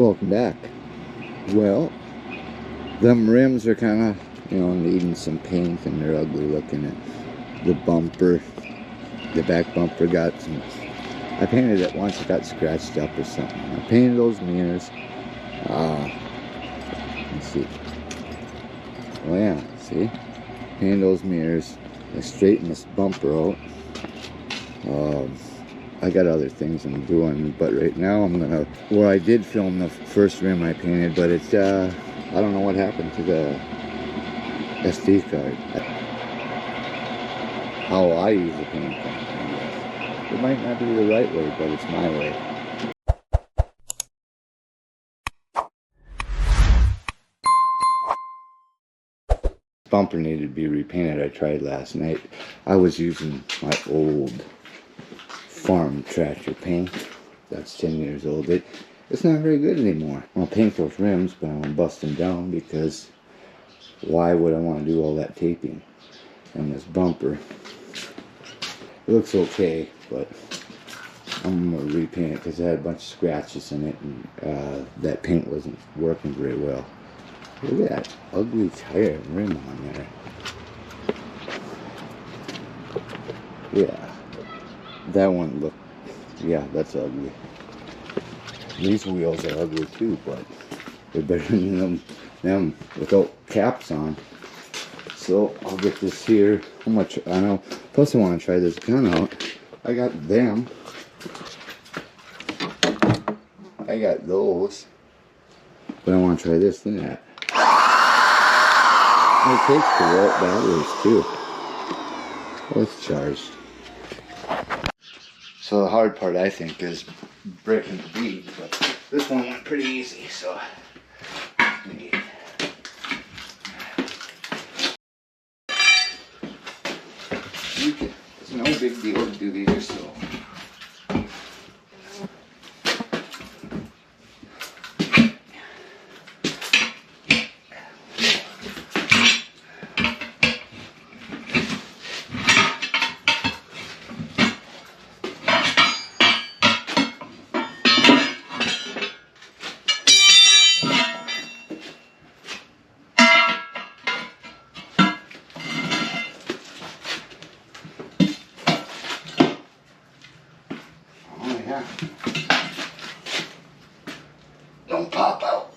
Welcome back. Well, them rims are kind of, needing some paint, and they're ugly looking. The bumper, the back bumper got some, I painted it once, it got scratched up or something. I painted those mirrors. Let's see. Oh yeah, see? Painted those mirrors. I straightened this bumper out. I got other things I'm doing, but right now I'm gonna, I did film the first rim I painted, but it's, I don't know what happened to the SD card. How I usually paint things, I guess. It might not be the right way, but it's my way. Bumper needed to be repainted. I tried last night. I was using my old farm tractor paint. That's 10 years old. It's not very good anymore. I'll paint those rims, but I'm gonna bust them down because why would I want to do all that taping? And this bumper, it looks okay, but I'm gonna repaint it because it had a bunch of scratches in it, and that paint wasn't working very well. Look at that ugly tire rim on there. Yeah. That one look, yeah, that's ugly. These wheels are ugly too, but they're better than them without caps on. So I'll get this here. How much? I know. Plus I want to try this gun out. I got them. I got those. But I want to try this. Look at that. It takes 2 batteries too. Oh, it's charged. So the hard part, I think, is breaking the bead, but this one went pretty easy, so it's no big deal to do these yourself. Don't pop out.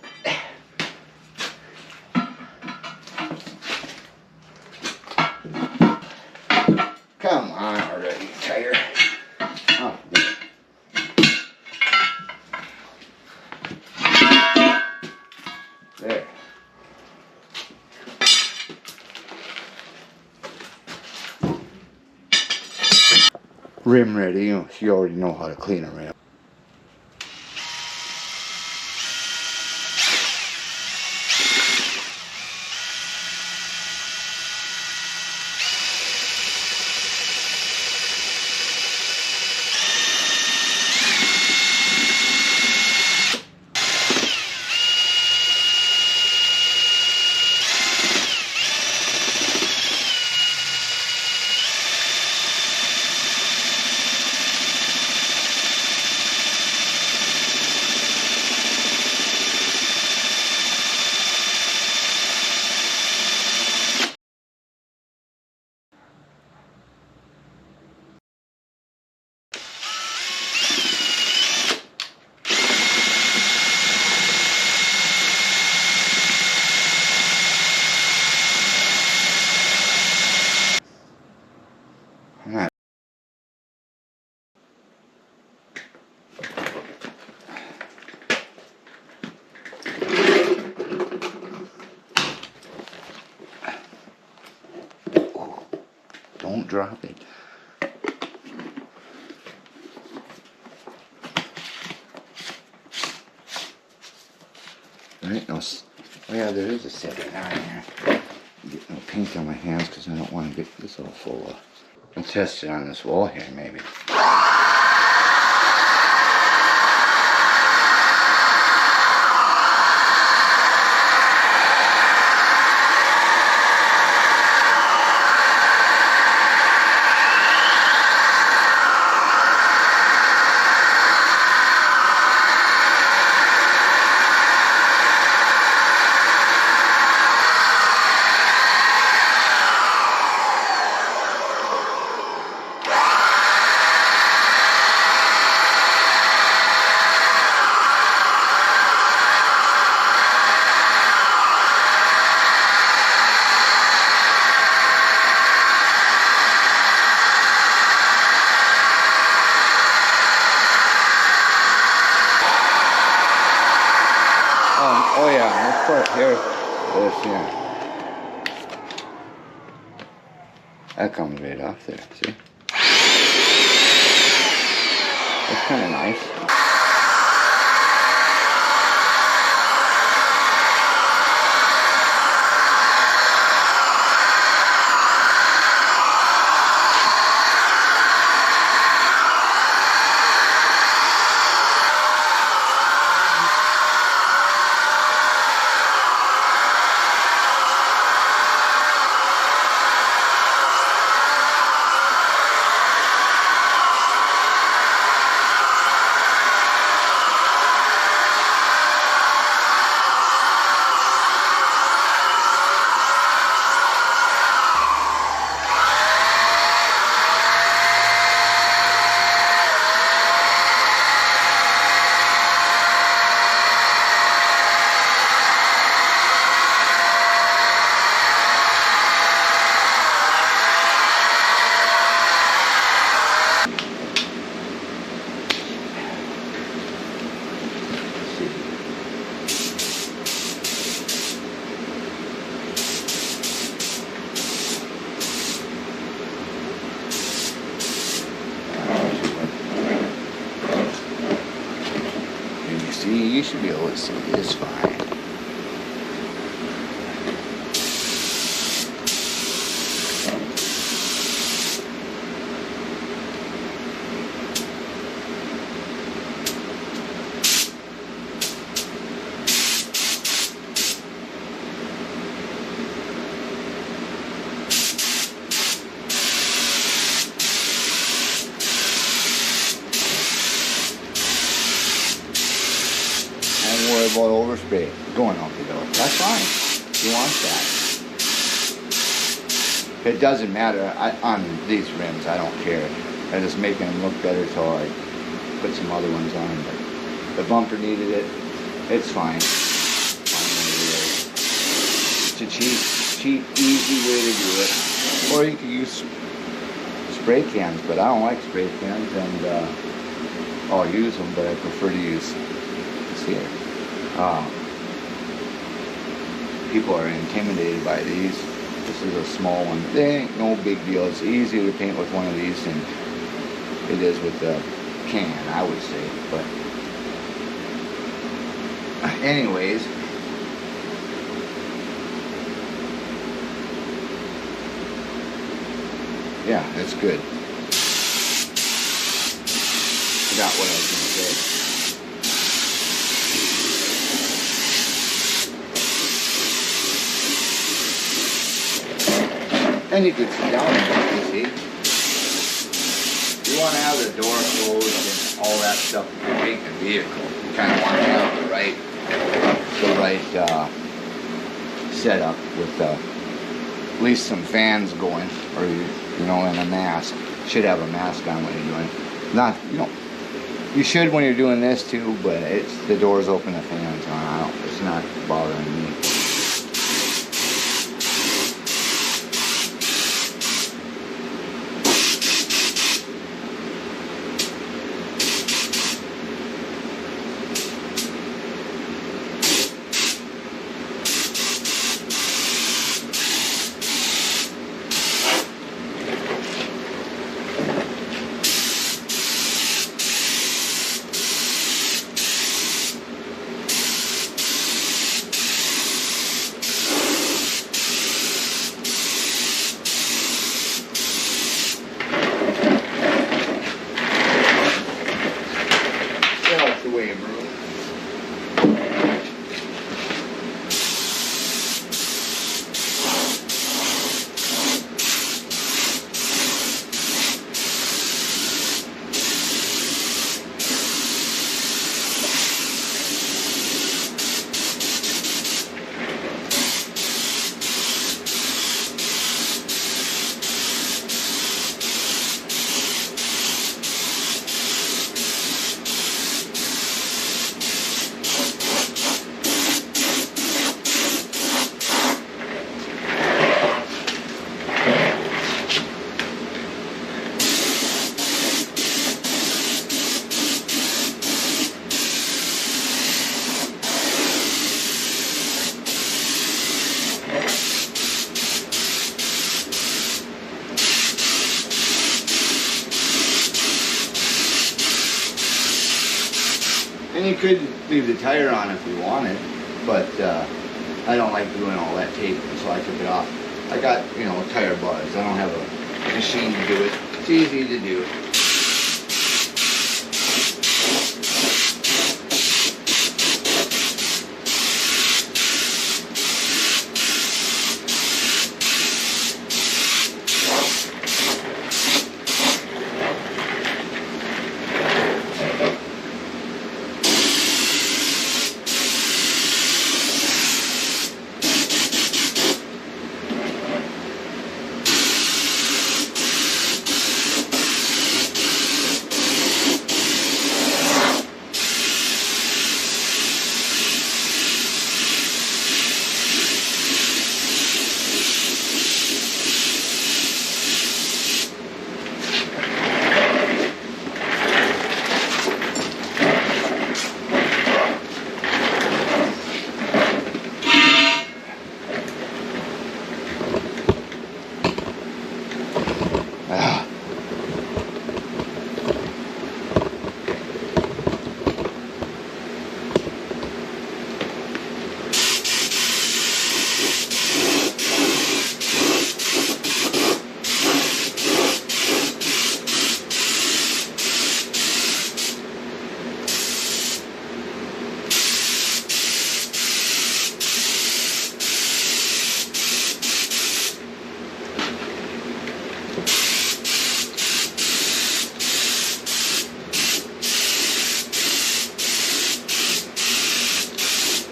Come on already, tire. Oh, there. Rim ready. You already know how to clean a rim. Don't drop it. Right, no, oh yeah, there is a setting on here. Get no paint on my hands because I don't want to get this all full of. I'll test it on this wall here, maybe. Oh yeah, let's put here, this here. That comes right off there, see? That's kind of nice. See, you should be able to see this fine. Don't worry about overspray going out the door. That's fine. You want that. It doesn't matter. On these rims, I don't care. I'm just making them look better, so I put some other ones on. But the bumper needed it. It's fine. It's a cheap, easy way to do it. Or you could use spray cans, but I don't like spray cans, and I'll use them, but I prefer to use this here. People are intimidated by these. This is a small one. They ain't no big deal. It's easier to paint with one of these than it is with the can, I would say. But anyways, yeah, that's good. Forgot what I was going to say. And you could sit down and you see. You want to have the door closed and all that stuff if you're taking a vehicle. You kind of want to have the right setup with at least some fans going, or you know, and a mask. You should have a mask on when you're doing it. Not, you know, you should when you're doing this too, but it's the doors open, the fans on. It's not bothering me. could leave the tire on if we wanted, but I don't like doing all that tape, so I took it off. I got, you know, tire bars. I don't have a machine to do it. It's easy to do.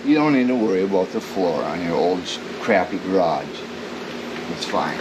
You don't need to worry about the floor on your old crappy garage. It's fine.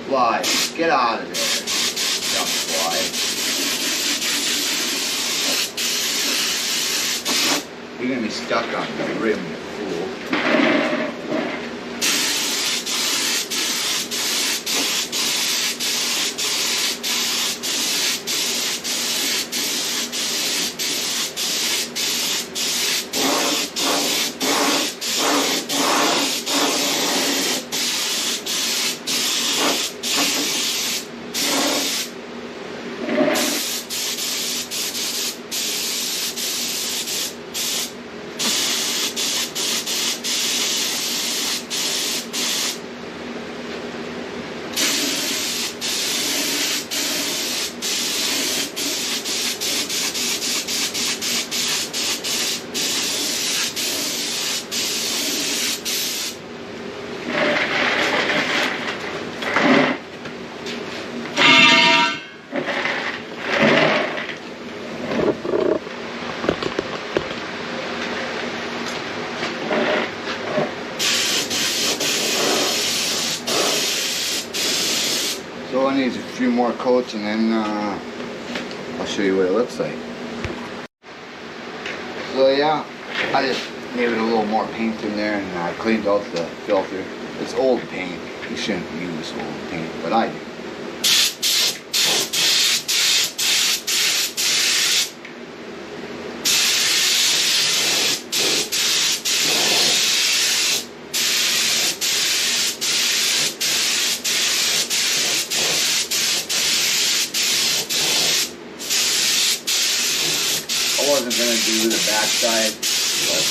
Fly, get out of there. Dumb fly. You're gonna be stuck on the rim, you fool. So it needs a few more coats, and then I'll show you what it looks like. So yeah, I just gave it a little more paint in there, and I cleaned out the filter. It's old paint. You shouldn't use old paint, but I do. I wasn't going to do the backside, but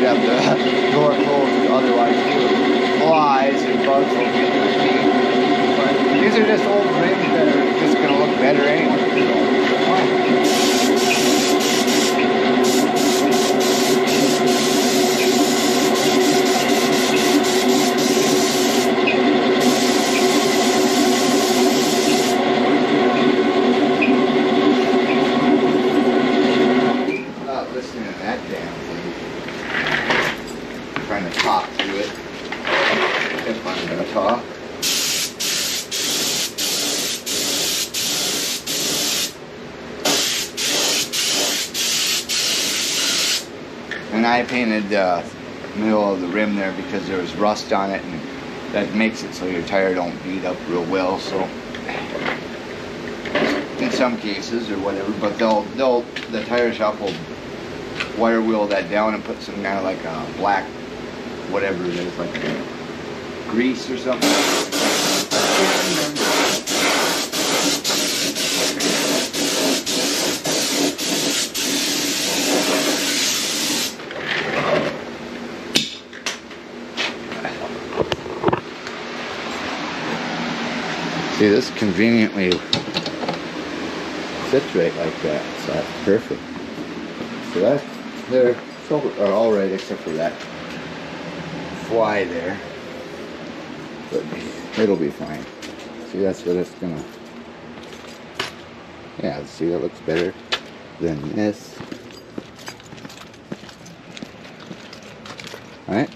have the door closed, otherwise flies and bugs will get your feet. But these are just old rims that are just going to look better anyway. Listening to that damn thing. Trying to talk through it. If I'm gonna talk. And I painted the middle of the rim there because there was rust on it, and that makes it so your tire don't beat up real well. So in some cases or whatever, but the tire shop will wire wheel that down and put some kind of like a black whatever it is, like grease or something. See, this conveniently sits right like that, so that's perfect. So that's, they're all right except for that fly there, but it'll be fine. See, that's what it's gonna, yeah, see, that looks better than this. Alright.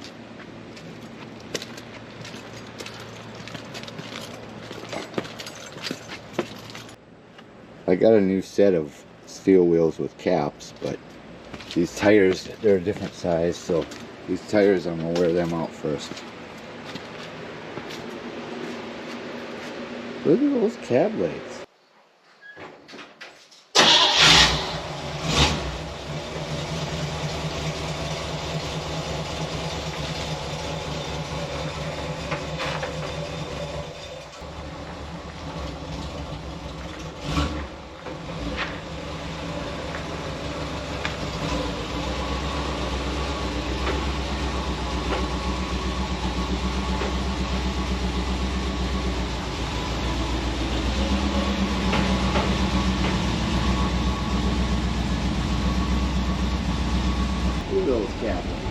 I got a new set of steel wheels with caps, but these tires, they're a different size, so these tires, I'm going to wear them out first. Look at those cab lights. Look at those cab lights.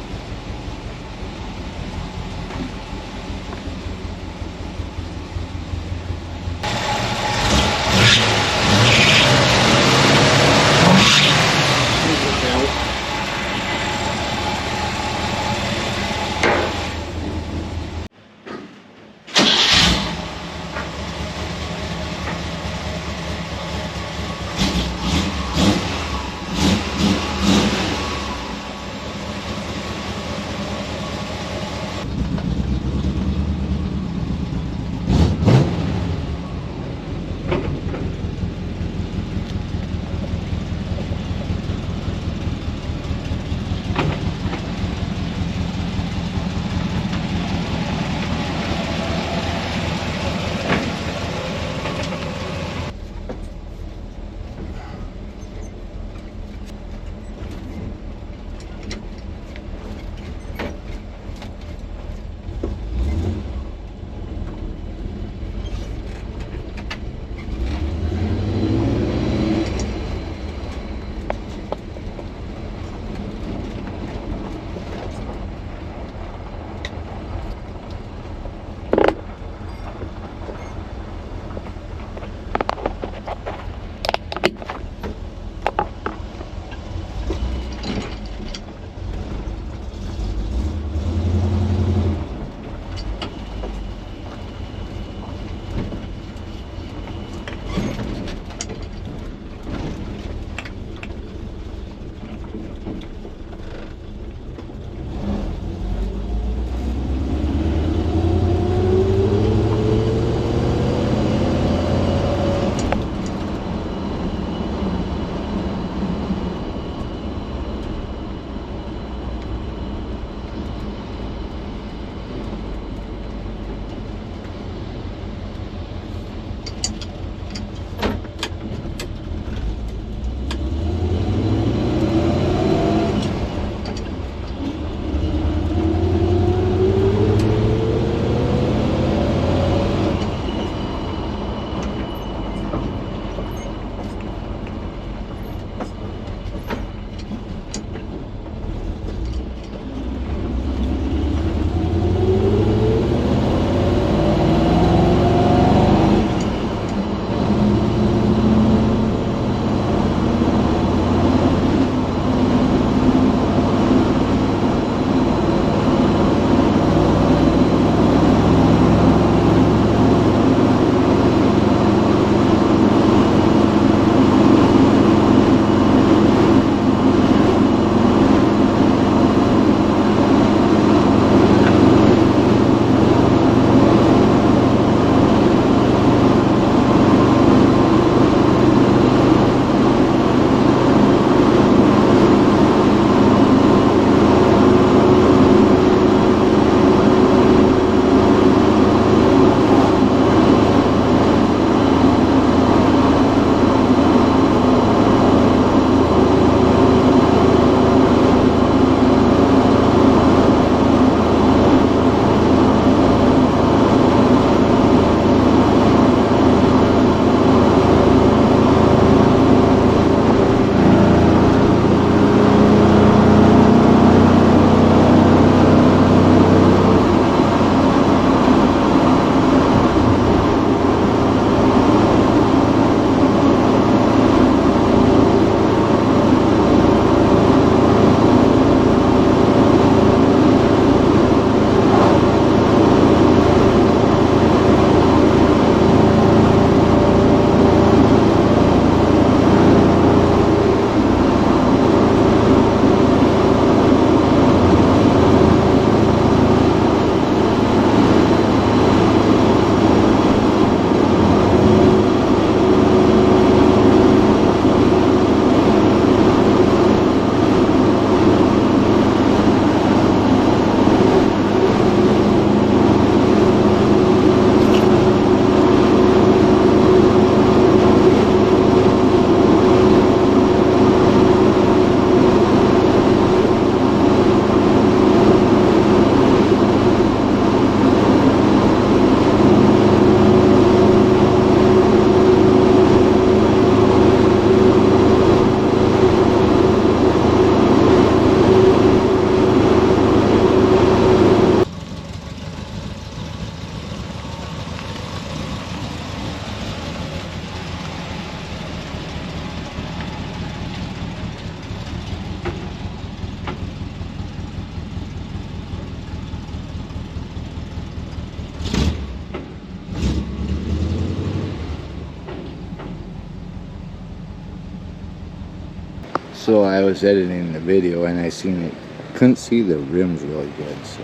So I was editing the video and I seen it, couldn't see the rims really good, so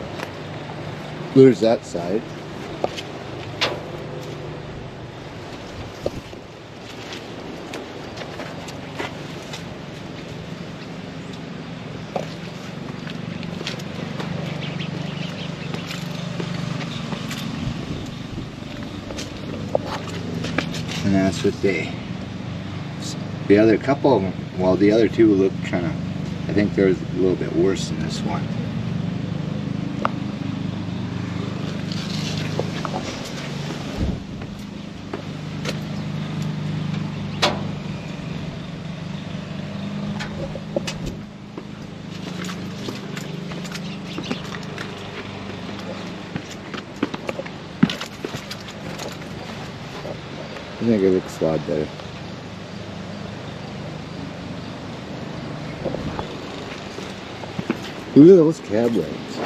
there's that side. And that's what the other couple of them, well, the other two look kind of, I think they're a little bit worse than this one. I think it looks a lot better. Look at those cab lights.